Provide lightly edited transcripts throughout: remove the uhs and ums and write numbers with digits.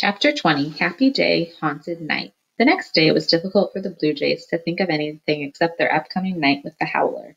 Chapter 20, Happy Day, Haunted Night. The next day it was difficult for the Blue Jays to think of anything except their upcoming night with the Howler.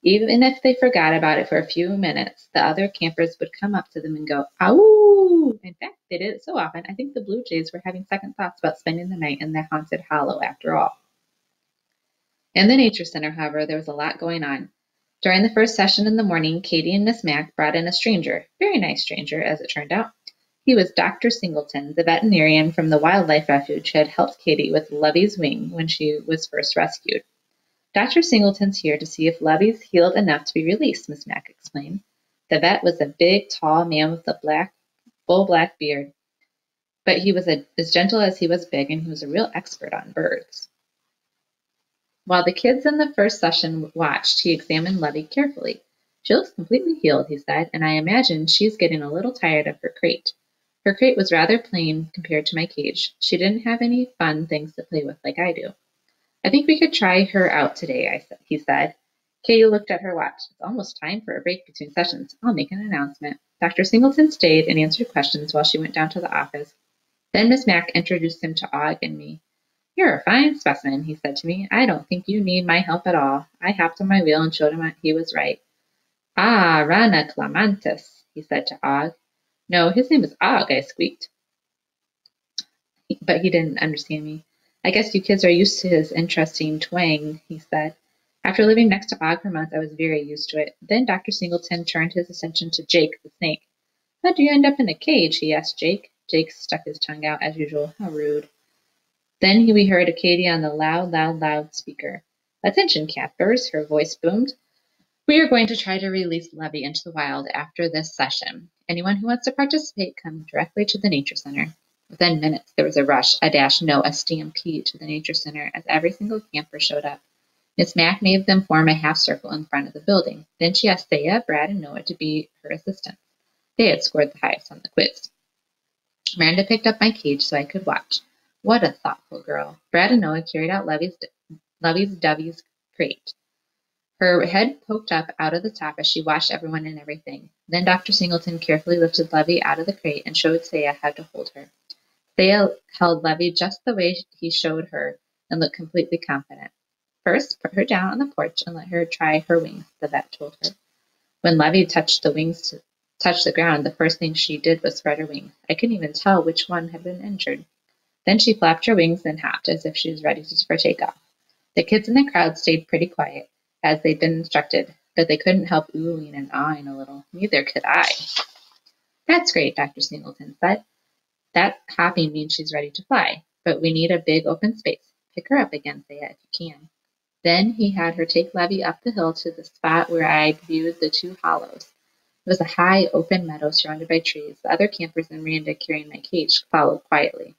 Even if they forgot about it for a few minutes, the other campers would come up to them and go, "Ow!" In fact, they did it so often, I think the Blue Jays were having second thoughts about spending the night in the haunted hollow after all. In the Nature Center, however, there was a lot going on. During the first session in the morning, Katie and Miss Mack brought in a stranger, very nice stranger, as it turned out. He was Dr. Singleton, the veterinarian from the wildlife refuge who had helped Katie with Lovey's wing when she was first rescued. Dr. Singleton's here to see if Lovey's healed enough to be released, Miss Mack explained. The vet was a big, tall man with a full black beard, but he was as gentle as he was big, and he was a real expert on birds. While the kids in the first session watched, he examined Lovey carefully. "She looks completely healed," he said, "and I imagine she's getting a little tired of her crate. Her crate was rather plain compared to my cage. She didn't have any fun things to play with like I do. I think we could try her out today," he said. Katie looked at her watch. "It's almost time for a break between sessions. I'll make an announcement." Dr. Singleton stayed and answered questions while she went down to the office. Then Miss Mack introduced him to Og and me. "You're a fine specimen," he said to me. "I don't think you need my help at all." I hopped on my wheel and showed him he was right. "Ah, Rana Clamantis," he said to Og. "No, his name is Og," I squeaked. But he didn't understand me. "I guess you kids are used to his interesting twang," he said. After living next to Og for months, I was very used to it. Then Dr. Singleton turned his attention to Jake the snake. "How'd you end up in a cage?" he asked Jake. Jake stuck his tongue out as usual. How rude. Then we heard Katie on the loud speaker. "Attention, campers," her voice boomed. "We are going to try to release Lovey into the wild after this session. Anyone who wants to participate, come directly to the Nature Center." Within minutes, there was a rush, a dash, no, a stampede to the Nature Center as every single camper showed up. Miss Mack made them form a half circle in front of the building. Then she asked Thea, Brad, and Noah to be her assistants. They had scored the highest on the quiz. Miranda picked up my cage so I could watch. What a thoughtful girl. Brad and Noah carried out Dovey's crate. Her head poked up out of the top as she watched everyone and everything. Then Dr. Singleton carefully lifted Lovey out of the crate and showed Thea how to hold her. Thea held Lovey just the way he showed her and looked completely confident. "First, put her down on the porch and let her try her wings," the vet told her. When Lovey touched the ground, the first thing she did was spread her wings. I couldn't even tell which one had been injured. Then she flapped her wings and hopped as if she was ready for takeoff. The kids in the crowd stayed pretty quiet, as they'd been instructed, but they couldn't help oohing and ahhing a little. Neither could I. "That's great," Dr. Singleton said. "That hopping means she's ready to fly, but we need a big open space. Pick her up again, Thea, if you can." Then he had her take Lovey up the hill to the spot where I viewed the two hollows. It was a high, open meadow surrounded by trees. The other campers and Miranda carrying my cage followed quietly.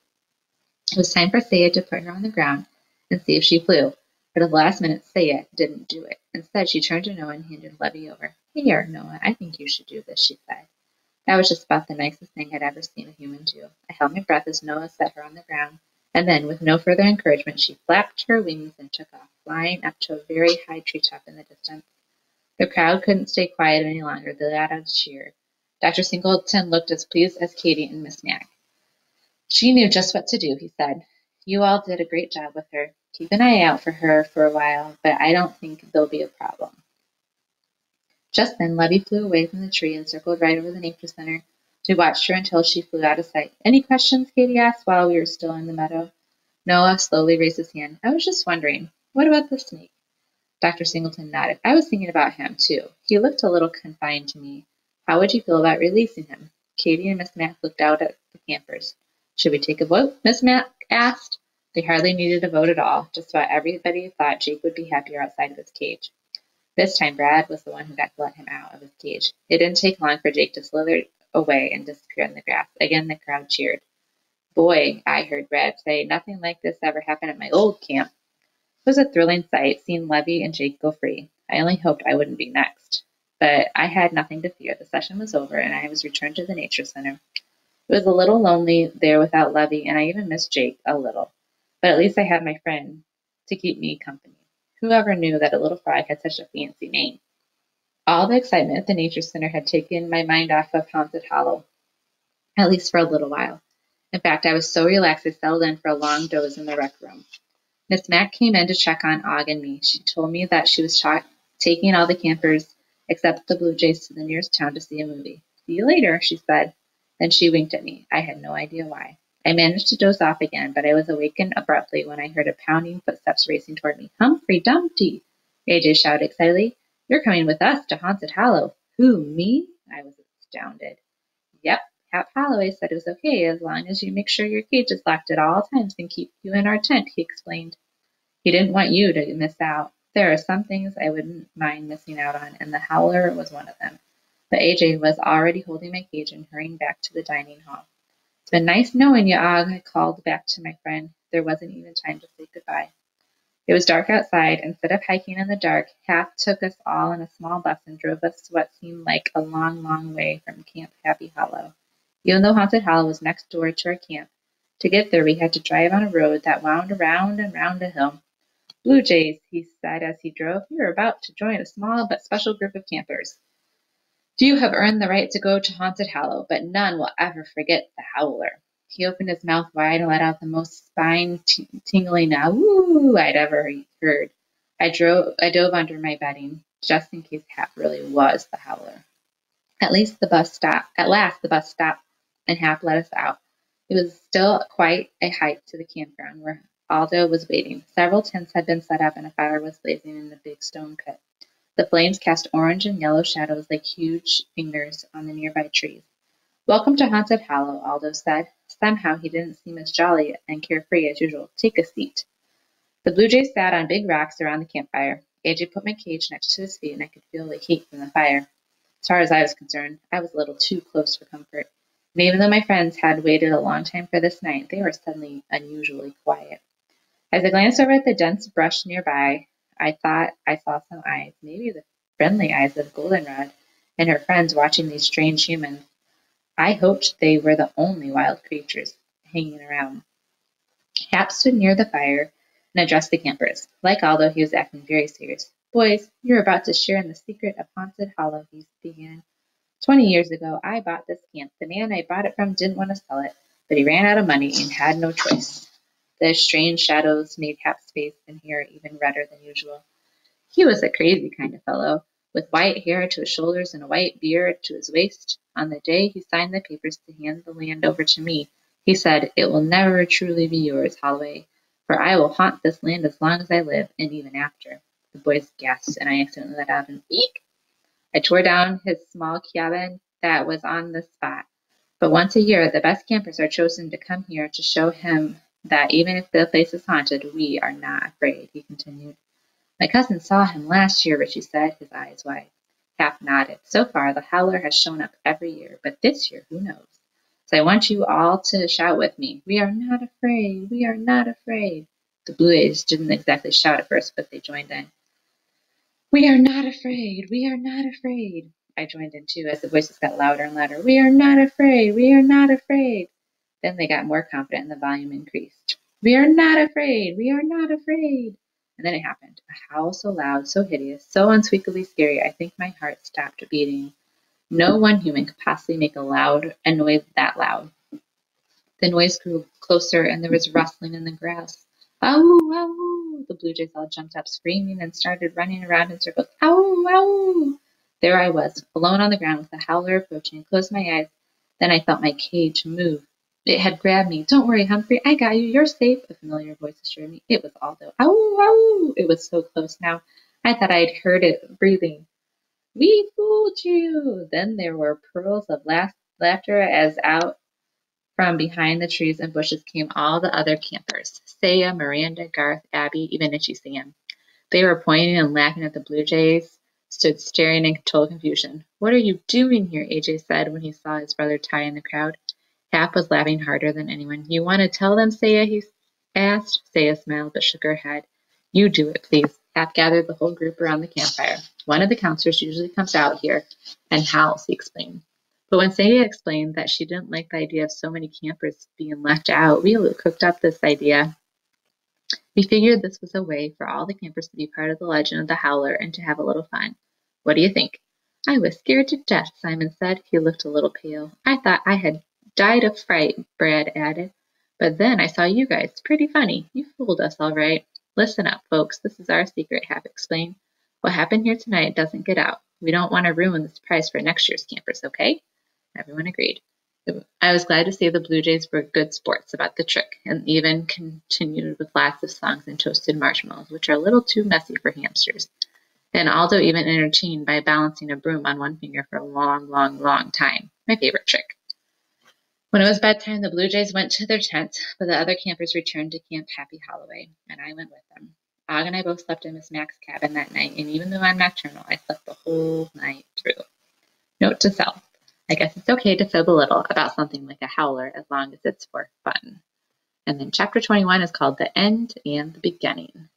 It was time for Thea to put her on the ground and see if she flew. But at the last minute, Thea didn't do it. Instead, she turned to Noah and handed Lovey over. "Here, Noah, I think you should do this," she said. That was just about the nicest thing I'd ever seen a human do. I held my breath as Noah set her on the ground, and then, with no further encouragement, she flapped her wings and took off, flying up to a very high treetop in the distance. The crowd couldn't stay quiet any longer. They let out a cheer. Dr. Singleton looked as pleased as Katie and Miss Mack. "She knew just what to do," he said. "You all did a great job with her. Keep an eye out for her for a while, but I don't think there'll be a problem." Just then, Lovey flew away from the tree and circled right over the Nature Center. We watched her until she flew out of sight. "Any questions?" Katie asked while we were still in the meadow. Noah slowly raised his hand. "I was just wondering, what about the snake?" Dr. Singleton nodded. "I was thinking about him, too. He looked a little confined to me. How would you feel about releasing him?" Katie and Miss Mack looked out at the campers. "Should we take a vote?" Miss Mack asked. They hardly needed a vote at all. Just about everybody thought Jake would be happier outside of his cage. This time Brad was the one who got to let him out of his cage. It didn't take long for Jake to slither away and disappear in the grass. Again the crowd cheered. "Boy," I heard Brad say, "nothing like this ever happened at my old camp." It was a thrilling sight, seeing Lovey and Jake go free. I only hoped I wouldn't be next. But I had nothing to fear. The session was over, and I was returned to the Nature Center. It was a little lonely there without Lovey, and I even missed Jake a little. But at least I had my friend to keep me company. Whoever knew that a little frog had such a fancy name? All the excitement at the Nature Center had taken my mind off of Haunted Hollow, at least for a little while. In fact, I was so relaxed I settled in for a long doze in the rec room. Miss Mack came in to check on Og and me. She told me that she was taking all the campers except the Blue Jays to the nearest town to see a movie. See you later, she said. Then she winked at me. I had no idea why. I managed to doze off again, but I was awakened abruptly when I heard a pounding footsteps racing toward me. Humphrey Dumpty! AJ shouted excitedly. You're coming with us to Haunted Hollow. Who, me? I was astounded. Yep, Cap Holloway said it was okay as long as you make sure your cage is locked at all times and keep you in our tent, he explained. He didn't want you to miss out. There are some things I wouldn't mind missing out on, and the howler was one of them. But AJ was already holding my cage and hurrying back to the dining hall. It's been nice knowing you, Og, I called back to my friend. There wasn't even time to say goodbye. It was dark outside. Instead of hiking in the dark, Hap took us all in a small bus and drove us to what seemed like a long, long way from Camp Happy Hollow. Even though Haunted Hollow was next door to our camp, to get there we had to drive on a road that wound around and round a hill. Blue Jays, he said as he drove, you're about to join a small but special group of campers. You have earned the right to go to Haunted Hollow, but none will ever forget the howler. He opened his mouth wide and let out the most spine-tingling "woo" I'd ever heard. I dove under my bedding, just in case Hap really was the howler. At last, the bus stopped, and Hap let us out. It was still quite a hike to the campground where Aldo was waiting. Several tents had been set up, and a fire was blazing in the big stone pit. The flames cast orange and yellow shadows like huge fingers on the nearby trees. Welcome to Haunted Hollow, Aldo said. Somehow he didn't seem as jolly and carefree as usual. Take a seat. The Blue Jays sat on big rocks around the campfire. AJ put my cage next to his feet, and I could feel the heat from the fire. As far as I was concerned, I was a little too close for comfort. And even though my friends had waited a long time for this night, they were suddenly unusually quiet. As I glanced over at the dense brush nearby, I thought I saw some eyes, maybe the friendly eyes of Goldenrod and her friends watching these strange humans. I hoped they were the only wild creatures hanging around. Hap stood near the fire and addressed the campers. Like Aldo, he was acting very serious. Boys, you're about to share in the secret of Haunted Hollow, he began. 20 years ago, I bought this camp. The man I bought it from didn't want to sell it, but he ran out of money and had no choice. The strange shadows made Hap's face and hair even redder than usual. He was a crazy kind of fellow, with white hair to his shoulders and a white beard to his waist. On the day he signed the papers to hand the land over to me, he said, "It will never truly be yours, Holloway, for I will haunt this land as long as I live, and even after." The boys gasped, and I accidentally let out an eek. I tore down his small cabin that was on the spot. But once a year, the best campers are chosen to come here to show him that even if the place is haunted, we are not afraid, he continued. My cousin saw him last year, Richie said, his eyes wide. Hap nodded. So far, the howler has shown up every year, but this year, who knows? So I want you all to shout with me. We are not afraid. We are not afraid. The Blue Jays didn't exactly shout at first, but they joined in. We are not afraid. We are not afraid. I joined in too as the voices got louder and louder. We are not afraid. We are not afraid. Then they got more confident and the volume increased. We are not afraid. We are not afraid. And then it happened. A howl so loud, so hideous, so unspeakably scary, I think my heart stopped beating. No one human could possibly make a noise that loud. The noise grew closer and there was rustling in the grass. Ow, ow! The Blue Jays all jumped up screaming and started running around in circles. Ow, ow! There I was, alone on the ground with the howler approaching. I closed my eyes. Then I felt my cage move. It had grabbed me. Don't worry, Humphrey. I got you. You're safe, a familiar voice assured me. It was Aldo. Ow, ow! It was so close now. I thought I'd heard it breathing. We fooled you! Then there were pearls of laughter as out from behind the trees and bushes came all the other campers. Saya, Miranda, Garth, Abby, even Itchy Sam. They were pointing and laughing at the Blue Jays, stood staring in total confusion. What are you doing here? AJ said when he saw his brother Ty in the crowd. Hap was laughing harder than anyone. You want to tell them, Saya? He asked. Saya smiled but shook her head. You do it, please. Hap gathered the whole group around the campfire. One of the counselors usually comes out here and howls, he explained. But when Saya explained that she didn't like the idea of so many campers being left out, we cooked up this idea. We figured this was a way for all the campers to be part of the legend of the Howler and to have a little fun. What do you think? I was scared to death, Simon said. He looked a little pale. I thought I had died of fright, Brad added. But then I saw you guys. Pretty funny. You fooled us all right. Listen up, folks. This is our secret, Hap explained. What happened here tonight doesn't get out. We don't want to ruin the surprise for next year's campers, okay? Everyone agreed. I was glad to see the Blue Jays were good sports about the trick, and even continued with lots of songs and toasted marshmallows, which are a little too messy for hamsters. And Aldo even entertained by balancing a broom on one finger for a long, long, long time. My favorite trick. When it was bedtime, the Blue Jays went to their tent, but the other campers returned to Camp Happy Holloway, and I went with them. Og and I both slept in Miss Mac's cabin that night, and even though I'm nocturnal, I slept the whole night through. Note to self. I guess it's okay to fib a little about something like a howler as long as it's for fun. And then chapter 21 is called The End and the Beginning.